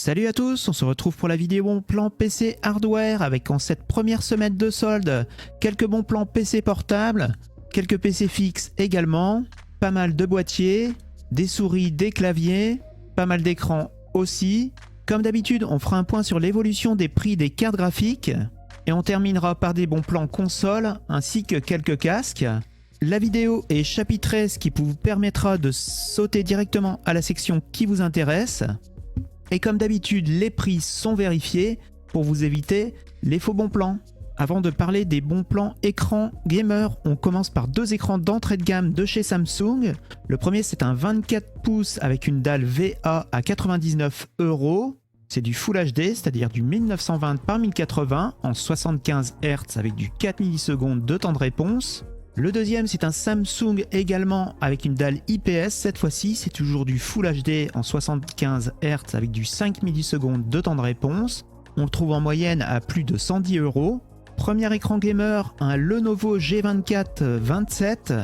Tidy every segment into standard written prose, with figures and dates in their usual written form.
Salut à tous, on se retrouve pour la vidéo bon plan PC hardware avec en cette première semaine de solde quelques bons plans PC portables, quelques PC fixes également, pas mal de boîtiers, des souris, des claviers, pas mal d'écrans aussi. Comme d'habitude, on fera un point sur l'évolution des prix des cartes graphiques et on terminera par des bons plans consoles ainsi que quelques casques. La vidéo est chapitrée, ce qui vous permettra de sauter directement à la section qui vous intéresse. Et comme d'habitude, les prix sont vérifiés pour vous éviter les faux bons plans. Avant de parler des bons plans écran gamer, on commence par deux écrans d'entrée de gamme de chez Samsung. Le premier, c'est un 24 pouces avec une dalle VA à 99 €. C'est du Full HD, c'est-à-dire du 1920 par 1080 en 75 Hz avec du 4 ms de temps de réponse. Le deuxième, c'est un Samsung également avec une dalle IPS. Cette fois-ci, c'est toujours du Full HD en 75 Hz avec du 5 ms de temps de réponse. On le trouve en moyenne à plus de 110 €. Premier écran gamer, un Lenovo G24-27.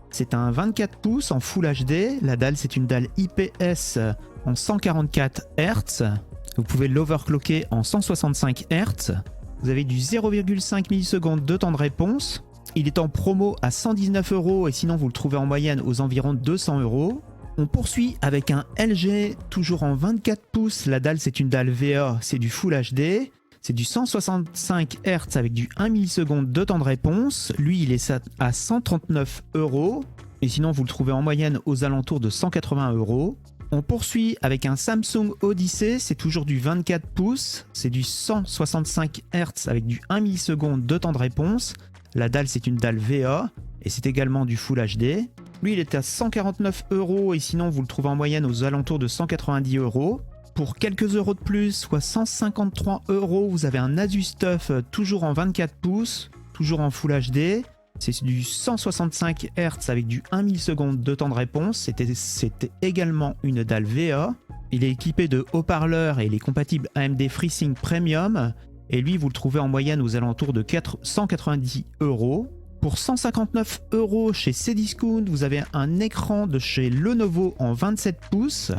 C'est un 24 pouces en Full HD. La dalle, c'est une dalle IPS en 144 Hz. Vous pouvez l'overclocker en 165 Hz. Vous avez du 0,5 ms de temps de réponse. Il est en promo à 119 € et sinon vous le trouvez en moyenne aux environs 200 €. On poursuit avec un LG, toujours en 24 pouces. La dalle, c'est une dalle VA, c'est du Full HD. C'est du 165 Hz avec du 1 ms de temps de réponse. Lui, il est à 139 €. Et sinon, vous le trouvez en moyenne aux alentours de 180 €. On poursuit avec un Samsung Odyssey, c'est toujours du 24 pouces. C'est du 165 Hz avec du 1 ms de temps de réponse. La dalle, c'est une dalle VA et c'est également du Full HD. Lui, il est à 149 € et sinon, vous le trouvez en moyenne aux alentours de 190 €. Pour quelques euros de plus, soit 153 €, vous avez un Asus TUF toujours en 24 pouces, toujours en Full HD. C'est du 165 Hz avec du 1 ms de temps de réponse. C'était également une dalle VA. Il est équipé de haut-parleurs et il est compatible AMD FreeSync Premium. Et lui, vous le trouvez en moyenne aux alentours de 190 €. Pour 159 € chez Cdiscount, vous avez un écran de chez Lenovo en 27 pouces.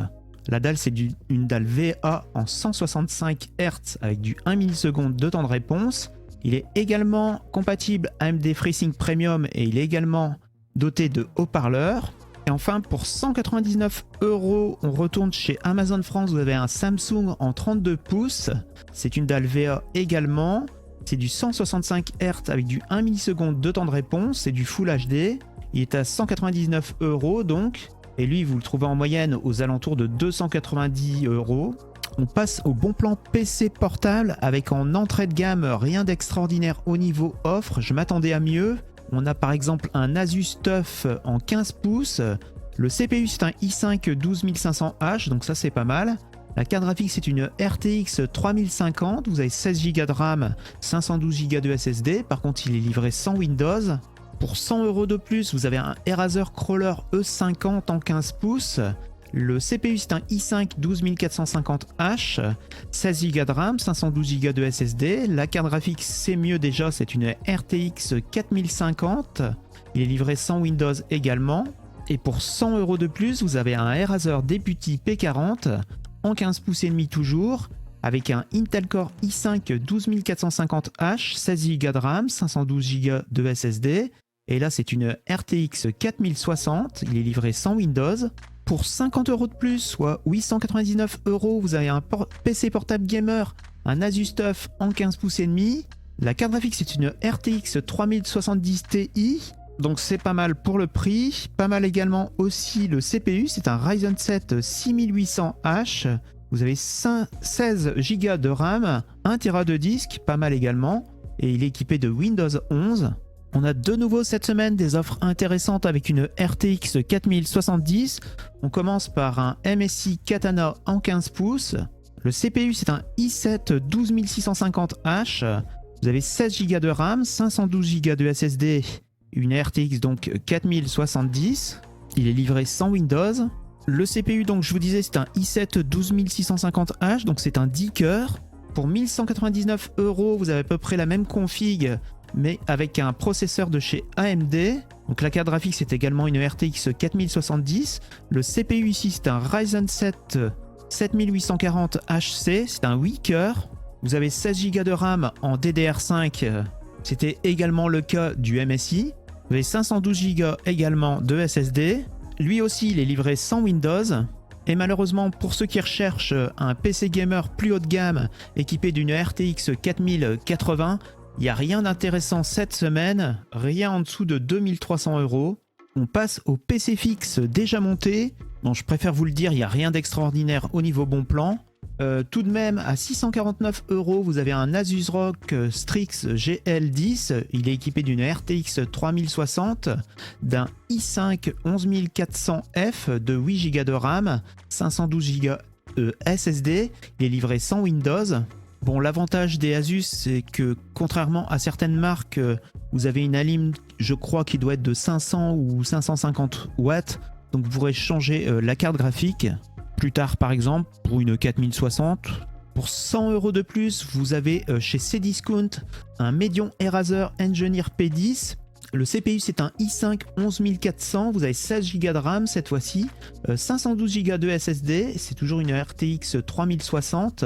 La dalle, c'est une dalle VA en 165 Hz avec du 1 ms de temps de réponse. Il est également compatible AMD FreeSync Premium et il est également doté de haut-parleurs. Et enfin, pour 199 €, on retourne chez Amazon France. Vous avez un Samsung en 32 pouces. C'est une dalle VA également. C'est du 165 Hz avec du 1 ms de temps de réponse. C'est du Full HD. Il est à 199 € donc. Et lui, vous le trouvez en moyenne aux alentours de 290 €. On passe au bon plan PC portable avec en entrée de gamme rien d'extraordinaire au niveau offre. Je m'attendais à mieux. On a par exemple un Asus TUF en 15 pouces. Le CPU, c'est un i5 12500H, donc ça c'est pas mal. La carte graphique, c'est une RTX 3050. Vous avez 16 Go de RAM, 512 Go de SSD. Par contre, il est livré sans Windows. Pour 100 € de plus, vous avez un Razer Crawler E50 en 15 pouces. Le CPU, c'est un i5 12450H, 16 Go de RAM, 512 Go de SSD. La carte graphique, c'est mieux déjà, c'est une RTX 4050. Il est livré sans Windows également. Et pour 100 € de plus, vous avez un Razer Deputy P40 en 15 pouces et demi toujours, avec un Intel Core i5 12450H, 16 Go de RAM, 512 Go de SSD. Et là, c'est une RTX 4060. Il est livré sans Windows. Pour 50 € de plus, soit 899 €, vous avez un PC portable gamer, un Asus TUF en 15 pouces et demi. La carte graphique, c'est une RTX 3070 Ti. Donc c'est pas mal pour le prix. Pas mal également aussi le CPU, c'est un Ryzen 7 6800H. Vous avez 16 Go de RAM, 1 Tera de disque, pas mal également. Et il est équipé de Windows 11. On a de nouveau cette semaine des offres intéressantes avec une RTX 4070. On commence par un MSI Katana en 15 pouces. Le CPU, c'est un i7 12650H. Vous avez 16 Go de RAM, 512 Go de SSD, une RTX donc 4070. Il est livré sans Windows. Le CPU, donc je vous disais, c'est un i7 12650H, donc c'est un 10 coeurs. Pour 1199 €, vous avez à peu près la même config, mais avec un processeur de chez AMD. Donc la carte graphique, c'est également une RTX 4070. Le CPU ici, c'est un Ryzen 7 7840 HC, c'est un 8 cœurs. Vous avez 16 Go de RAM en DDR5, c'était également le cas du MSI. Vous avez 512 Go également de SSD. Lui aussi, il est livré sans Windows. Et malheureusement, pour ceux qui recherchent un PC gamer plus haut de gamme, équipé d'une RTX 4080, il n'y a rien d'intéressant cette semaine, rien en dessous de 2300 €. On passe au PC fixe déjà monté. Bon, je préfère vous le dire, il n'y a rien d'extraordinaire au niveau bon plan. Tout de même, à 649 €, vous avez un Asus ROG Strix GL10. Il est équipé d'une RTX 3060, d'un i5 11400F de 8 Go de RAM, 512 Go de SSD. Il est livré sans Windows. Bon, l'avantage des Asus, c'est que contrairement à certaines marques, vous avez une alim, je crois, qui doit être de 500 ou 550 watts. Donc vous pourrez changer la carte graphique plus tard, par exemple, pour une 4060. Pour 100 € de plus, vous avez chez Cdiscount un Medion Eraser Engineer P10. Le CPU, c'est un i5 11400. Vous avez 16 Go de RAM cette fois-ci, 512 Go de SSD. C'est toujours une RTX 3060.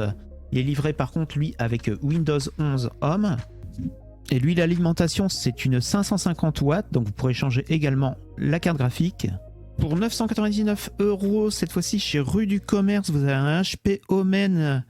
Il est livré par contre, lui, avec Windows 11 Home. Et lui, l'alimentation, c'est une 550 watts. Donc vous pourrez changer également la carte graphique. Pour 999 €, cette fois-ci chez Rue du Commerce, vous avez un HP Omen.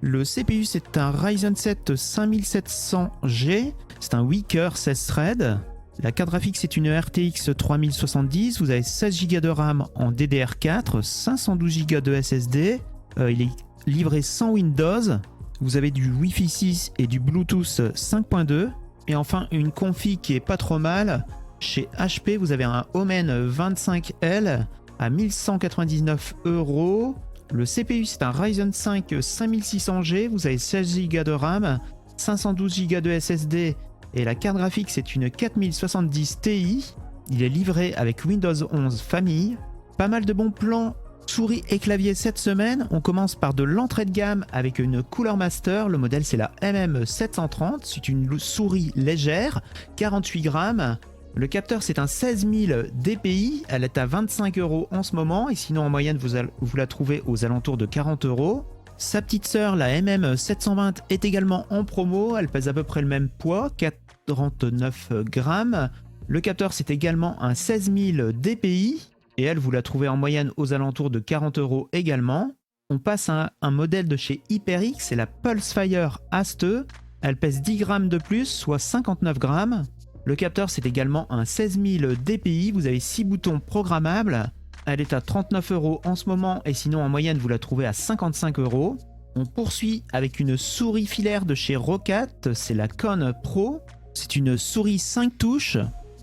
Le CPU, c'est un Ryzen 7 5700G. C'est un 8 cœurs 16 threads. La carte graphique, c'est une RTX 3070. Vous avez 16 Go de RAM en DDR4, 512 Go de SSD. Il est livré sans Windows. Vous avez du Wi-Fi 6 et du Bluetooth 5.2. Et enfin, une config qui est pas trop mal. Chez HP, vous avez un Omen 25L à 1199 €. Le CPU, c'est un Ryzen 5 5600G. Vous avez 16 Go de RAM, 512 Go de SSD. Et la carte graphique, c'est une 4070 Ti. Il est livré avec Windows 11 Famille. Pas mal de bons plans souris et clavier cette semaine. On commence par de l'entrée de gamme avec une Cooler Master. Le modèle, c'est la MM730. C'est une souris légère, 48 grammes. Le capteur, c'est un 16000 dpi, elle est à 25 € en ce moment, et sinon en moyenne vous la trouvez aux alentours de 40 €. Sa petite sœur, la MM720, est également en promo, elle pèse à peu près le même poids, 49 grammes. Le capteur, c'est également un 16000 dpi, et elle, vous la trouvez en moyenne aux alentours de 40 € également. On passe à un modèle de chez HyperX, c'est la Pulsefire Aste, elle pèse 10 grammes de plus, soit 59 grammes. Le capteur, c'est également un 16000 dpi, vous avez 6 boutons programmables. Elle est à 39 € en ce moment et sinon en moyenne vous la trouvez à 55 €. On poursuit avec une souris filaire de chez Roccat, c'est la Con Pro. C'est une souris 5 touches.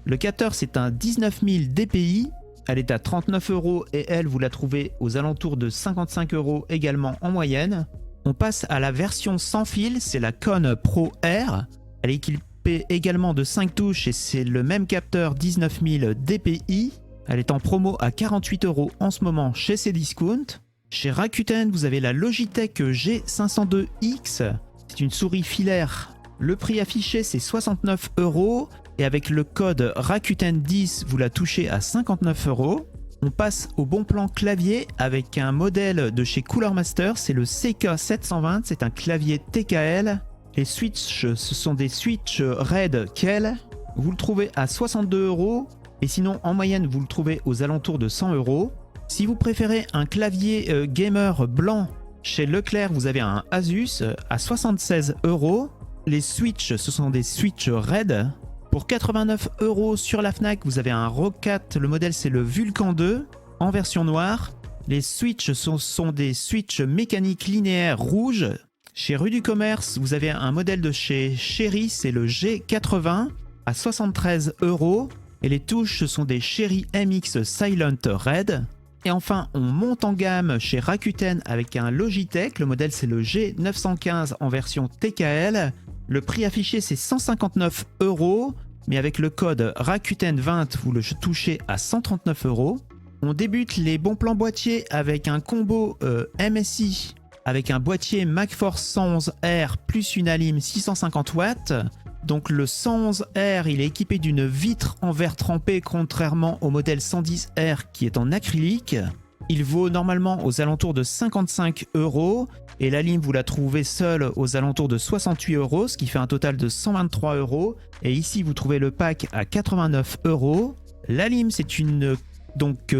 Le capteur, c'est un 19000 dpi. Elle est à 39 € et elle, vous la trouvez aux alentours de 55 € également en moyenne. On passe à la version sans fil, c'est la Con Pro R. Elle est équipée également de 5 touches et c'est le même capteur 19000 dpi. Elle est en promo à 48 € en ce moment chez Cdiscount. Chez Rakuten, vous avez la Logitech G502X. C'est une souris filaire. Le prix affiché, c'est 69 € et avec le code Rakuten10, vous la touchez à 59 €. On passe au bon plan clavier avec un modèle de chez Cooler Master, c'est le CK720, c'est un clavier TKL. Les switches, ce sont des switches Red Kell. Vous le trouvez à 62 € et sinon en moyenne vous le trouvez aux alentours de 100 €. Si vous préférez un clavier gamer blanc, chez Leclerc vous avez un Asus à 76 €. Les switches, ce sont des switches Red. Pour 89 € sur la Fnac, vous avez un Roccat, le modèle c'est le Vulcan 2 en version noire. Les switches sont des switches mécaniques linéaires rouges. Chez Rue du Commerce, vous avez un modèle de chez Cherry, c'est le G80 à 73 €. Et les touches, ce sont des Cherry MX Silent Red. Et enfin, on monte en gamme chez Rakuten avec un Logitech. Le modèle, c'est le G915 en version TKL. Le prix affiché, c'est 159 €. Mais avec le code Rakuten20, vous le touchez à 139 €. On débute les bons plans boîtiers avec un combo MSI avec un boîtier MacForce 111R plus une alim 650 watts. Donc le 111R, il est équipé d'une vitre en verre trempé contrairement au modèle 110R qui est en acrylique. Il vaut normalement aux alentours de 55 €. Et la lime, vous la trouvez seule aux alentours de 68 €, ce qui fait un total de 123 €. Et ici, vous trouvez le pack à 89 €. La lime, c'est une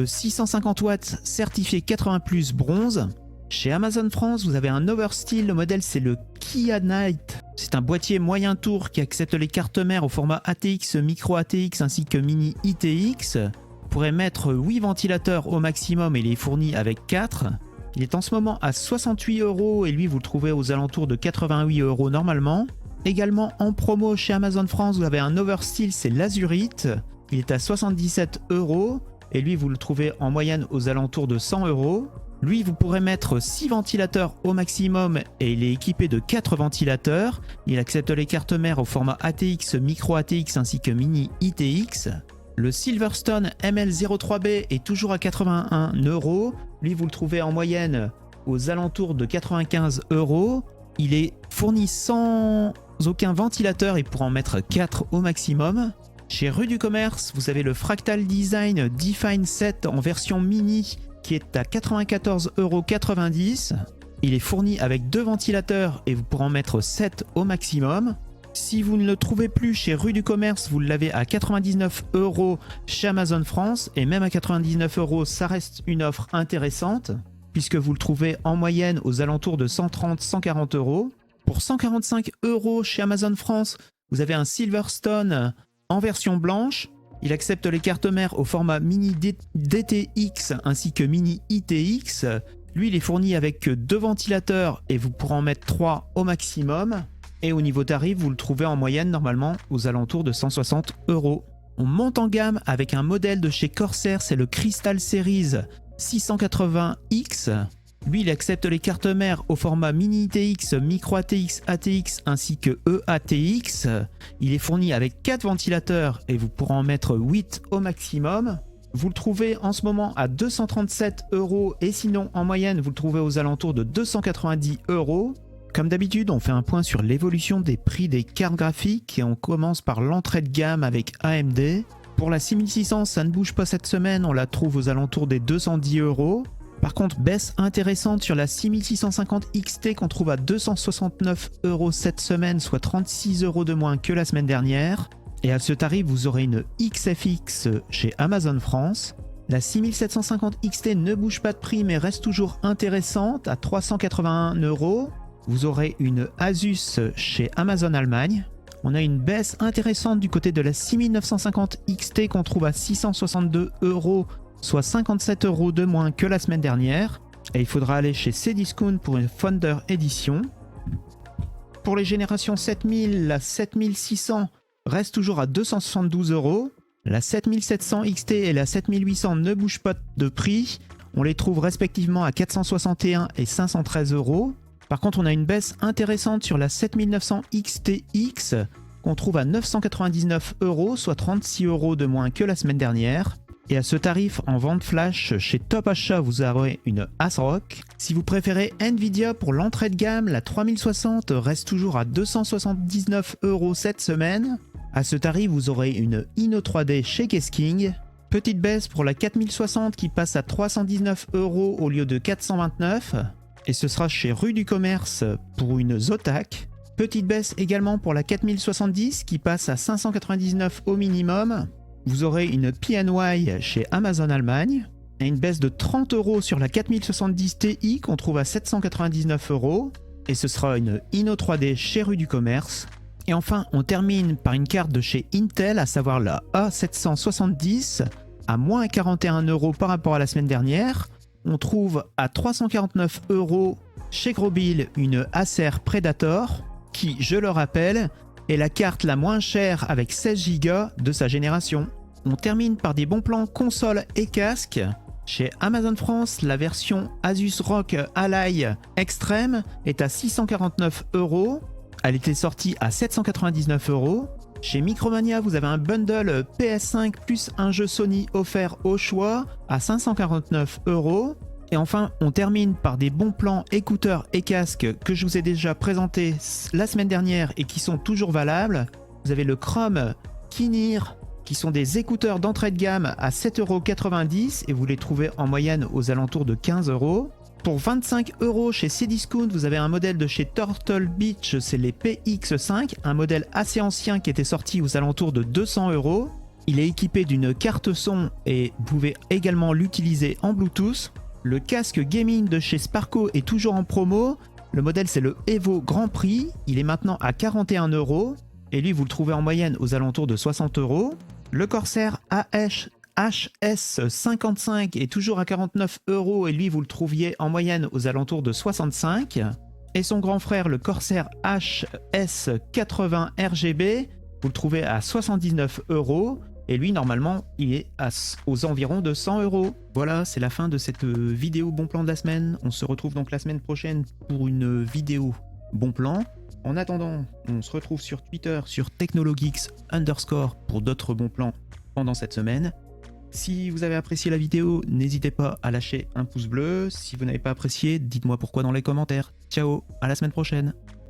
650 watts certifiée 80+ bronze. Chez Amazon France, vous avez un Oversteel. Le modèle, c'est le Kia Knight. C'est un boîtier moyen tour qui accepte les cartes mères au format ATX, micro ATX ainsi que mini ITX. Vous pourrez mettre 8 ventilateurs au maximum et il est fourni avec 4. Il est en ce moment à 68 € et lui, vous le trouvez aux alentours de 88 € normalement. Également en promo chez Amazon France, vous avez un Oversteel, c'est l'Azurite. Il est à 77 € et lui, vous le trouvez en moyenne aux alentours de 100 €. Lui, vous pourrez mettre 6 ventilateurs au maximum et il est équipé de 4 ventilateurs. Il accepte les cartes mères au format ATX, micro ATX ainsi que mini ITX. Le Silverstone ML03B est toujours à 81 €. Lui, vous le trouvez en moyenne aux alentours de 95 €. Il est fourni sans aucun ventilateur et pour en mettre 4 au maximum. Chez Rue du Commerce, vous avez le Fractal Design Define 7 en version mini qui est à 94,90 €. Il est fourni avec 2 ventilateurs et vous pourrez en mettre 7 au maximum. Si vous ne le trouvez plus chez Rue du Commerce, vous l'avez à 99 € chez Amazon France. Et même à 99 €, ça reste une offre intéressante puisque vous le trouvez en moyenne aux alentours de 130-140 €. Pour 145 € chez Amazon France, vous avez un Silverstone en version blanche. Il accepte les cartes mères au format mini DTX ainsi que mini ITX. Lui, il est fourni avec 2 ventilateurs et vous pourrez en mettre 3 au maximum. Et au niveau tarif, vous le trouvez en moyenne normalement aux alentours de 160 €. On monte en gamme avec un modèle de chez Corsair, c'est le Crystal Series 680X. Lui, il accepte les cartes mères au format mini ITX, micro ATX, ATX ainsi que EATX. Il est fourni avec 4 ventilateurs et vous pourrez en mettre 8 au maximum. Vous le trouvez en ce moment à 237 € et sinon en moyenne vous le trouvez aux alentours de 290 €. Comme d'habitude, on fait un point sur l'évolution des prix des cartes graphiques et on commence par l'entrée de gamme avec AMD. Pour la 6600, ça ne bouge pas cette semaine, on la trouve aux alentours des 210 €. Par contre, baisse intéressante sur la 6650 XT qu'on trouve à 269 € cette semaine, soit 36 € de moins que la semaine dernière. Et à ce tarif, vous aurez une XFX chez Amazon France. La 6750 XT ne bouge pas de prix mais reste toujours intéressante à 381 €. Vous aurez une Asus chez Amazon Allemagne. On a une baisse intéressante du côté de la 6950 XT qu'on trouve à 662 €, soit 57 € de moins que la semaine dernière. Et il faudra aller chez Cdiscount pour une Founder Edition. Pour les générations 7000, la 7600 reste toujours à 272 €. La 7700 XT et la 7800 ne bougent pas de prix. On les trouve respectivement à 461 et 513 €. Par contre, on a une baisse intéressante sur la 7900 XTX qu'on trouve à 999 €, soit 36 € de moins que la semaine dernière. Et à ce tarif, en vente flash, chez Top Achat, vous aurez une ASRock. Si vous préférez Nvidia pour l'entrée de gamme, la 3060 reste toujours à 279 € cette semaine. À ce tarif, vous aurez une Inno 3D chez Kesking. Petite baisse pour la 4060 qui passe à 319 € au lieu de 429. Et ce sera chez Rue du Commerce pour une Zotac. Petite baisse également pour la 4070 qui passe à 599 € au minimum. Vous aurez une PNY chez Amazon Allemagne. Et une baisse de 30 € sur la 4070 Ti qu'on trouve à 799 €. Et ce sera une Inno 3D chez Rue du Commerce. Et enfin, on termine par une carte de chez Intel, à savoir la A770 à moins 41 € par rapport à la semaine dernière. On trouve à 349 € chez Grosbill une Acer Predator qui, je le rappelle, est la carte la moins chère avec 16 Go de sa génération. On termine par des bons plans console et casque. Chez Amazon France, la version Asus ROG Ally Extreme est à 649 €. Elle était sortie à 799 €. Chez Micromania, vous avez un bundle PS5 plus un jeu Sony offert au choix à 549 €. Et enfin, on termine par des bons plans écouteurs et casques que je vous ai déjà présentés la semaine dernière et qui sont toujours valables. Vous avez le Chrome Kinnear qui sont des écouteurs d'entrée de gamme à 7,90 € et vous les trouvez en moyenne aux alentours de 15 €. Pour 25 € chez Cdiscount, vous avez un modèle de chez Turtle Beach, c'est les PX5, un modèle assez ancien qui était sorti aux alentours de 200 €. Il est équipé d'une carte son et vous pouvez également l'utiliser en Bluetooth. Le casque gaming de chez Sparco est toujours en promo. Le modèle c'est le Evo Grand Prix, il est maintenant à 41 € et lui vous le trouvez en moyenne aux alentours de 60 €. Le Corsair HS55 est toujours à 49 € et lui vous le trouviez en moyenne aux alentours de 65. Et son grand frère le Corsair HS80 RGB, vous le trouvez à 79 € et lui normalement il est aux environs de 100 €. Voilà, c'est la fin de cette vidéo bon plan de la semaine. On se retrouve donc la semaine prochaine pour une vidéo bon plan. En attendant, on se retrouve sur Twitter sur technologeeks_ pour d'autres bons plans pendant cette semaine. Si vous avez apprécié la vidéo, n'hésitez pas à lâcher un pouce bleu. Si vous n'avez pas apprécié, dites-moi pourquoi dans les commentaires. Ciao, à la semaine prochaine.